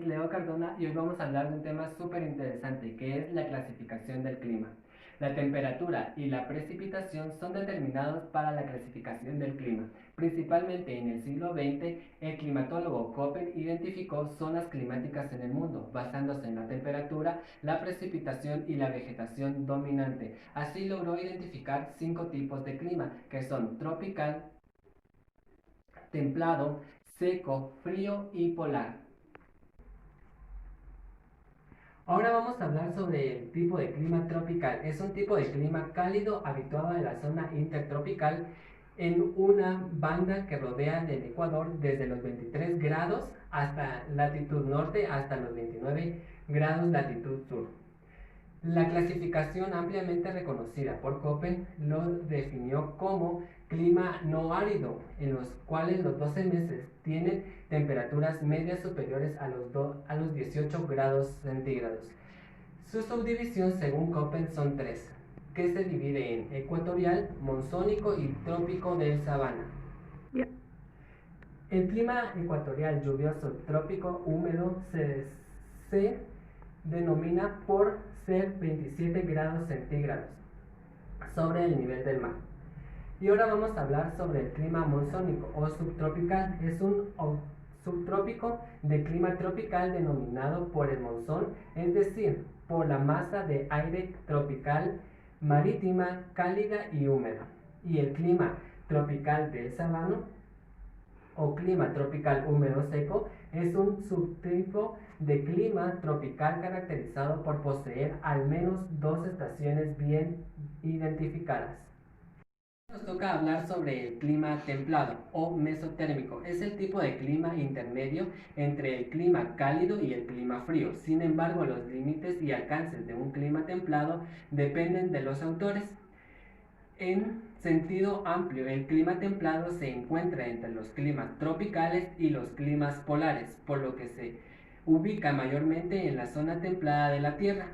es Leo Cardona y hoy vamos a hablar de un tema súper interesante que es la clasificación del clima. La temperatura y la precipitación son determinados para la clasificación del clima. Principalmente en el siglo XX, el climatólogo Köppen identificó zonas climáticas en el mundo, basándose en la temperatura, la precipitación y la vegetación dominante. Así logró identificar 5 tipos de clima, que son tropical, templado, seco, frío y polar. Ahora vamos a hablar sobre el tipo de clima tropical. Es un tipo de clima cálido habituado a la zona intertropical en una banda que rodea del Ecuador desde los 23 grados hasta latitud norte hasta los 29 grados latitud sur. La clasificación ampliamente reconocida por Köppen lo definió como clima no árido, en los cuales los 12 meses tienen temperaturas medias superiores a los 18 grados centígrados. Su subdivisión según Köppen son tres, que se divide en ecuatorial, monzónico y trópico del sabana. Yeah. El clima ecuatorial lluvioso trópico húmedo se denomina por ser 27 grados centígrados sobre el nivel del mar. Y ahora vamos a hablar sobre el clima monzónico o subtropical. Es un subtrópico de clima tropical denominado por el monzón, es decir, por la masa de aire tropical marítima, cálida y húmeda. Y el clima tropical del sabano o clima tropical húmedo seco es un subtipo de clima tropical caracterizado por poseer al menos dos estaciones bien identificadas. Nos toca hablar sobre el clima templado o mesotérmico. Es el tipo de clima intermedio entre el clima cálido y el clima frío. Sin embargo, los límites y alcances de un clima templado dependen de los autores. En sentido amplio, el clima templado se encuentra entre los climas tropicales y los climas polares, por lo que se ubica mayormente en la zona templada de la Tierra.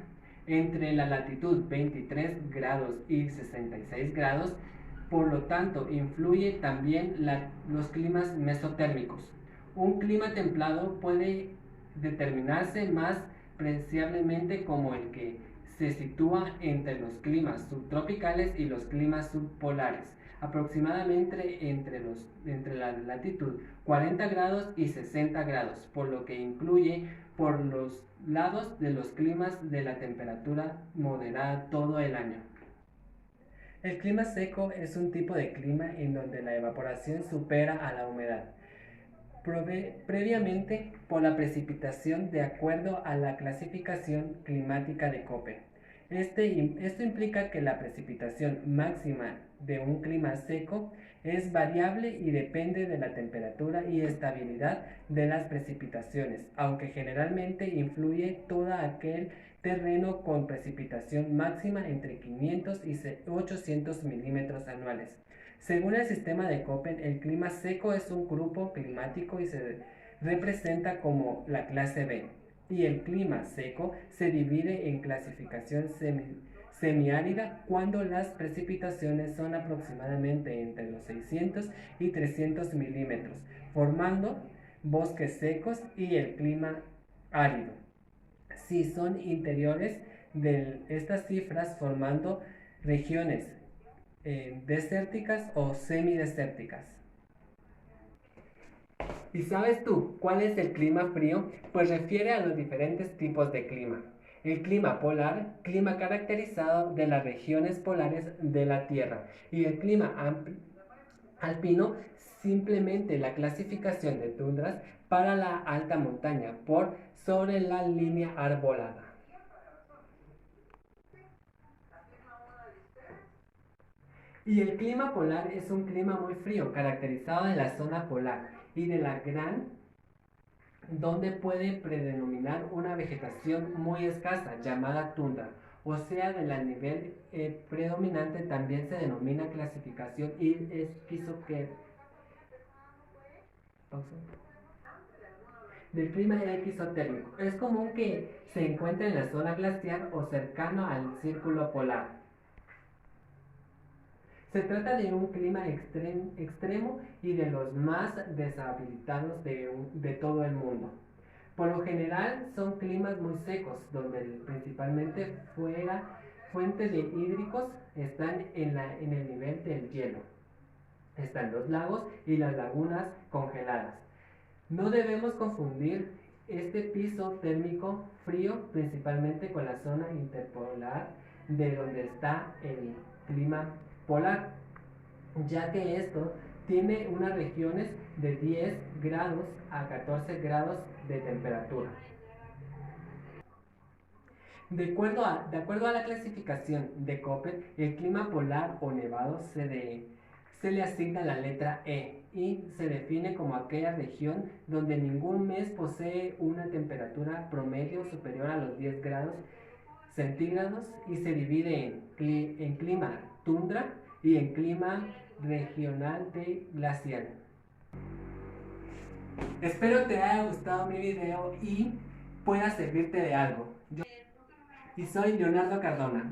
Entre la latitud 23 grados y 66 grados, por lo tanto, influye también los climas mesotérmicos. Un clima templado puede determinarse más apreciablemente como el que se sitúa entre los climas subtropicales y los climas subpolares, aproximadamente entre la latitud 40 grados y 60 grados, por lo que incluye por los lados de los climas de la temperatura moderada todo el año. El clima seco es un tipo de clima en donde la evaporación supera a la humedad, previamente por la precipitación de acuerdo a la clasificación climática de Köppen. Esto implica que la precipitación máxima de un clima seco es variable y depende de la temperatura y estabilidad de las precipitaciones, aunque generalmente influye todo aquel terreno con precipitación máxima entre 500 y 800 milímetros anuales. Según el sistema de Köppen, el clima seco es un grupo climático y se representa como la clase B. Y el clima seco se divide en clasificación semiárida cuando las precipitaciones son aproximadamente entre los 600 y 300 milímetros, formando bosques secos y el clima árido. Si son interiores de estas cifras formando regiones desérticas o semidesérticas. ¿Y sabes tú cuál es el clima frío? Pues refiere a los diferentes tipos de clima. El clima polar, clima caracterizado de las regiones polares de la Tierra. Y el clima alpino, simplemente la clasificación de tundras para la alta montaña por sobre la línea arbolada. Y el clima polar es un clima muy frío, caracterizado de la zona polar y de la gran, donde puede predominar una vegetación muy escasa llamada tundra, o sea, del nivel predominante también se denomina clasificación del clima exotérmico. Es común que se encuentre en la zona glaciar o cercano al círculo polar. Se trata de un clima extremo y de los más deshabilitados de todo el mundo. Por lo general son climas muy secos, donde principalmente fuentes de hídricos están en el nivel del hielo. Están los lagos y las lagunas congeladas. No debemos confundir este piso térmico frío principalmente con la zona interpolar de donde está el clima polar, ya que esto tiene unas regiones de 10 grados a 14 grados de temperatura. De acuerdo a la clasificación de Köppen, el clima polar o nevado se le asigna la letra E y se define como aquella región donde ningún mes posee una temperatura promedio superior a los 10 grados centígrados y se divide en clima tundra y en clima regional de glacial. Espero te haya gustado mi video y pueda servirte de algo. Y soy Leonardo Cardona.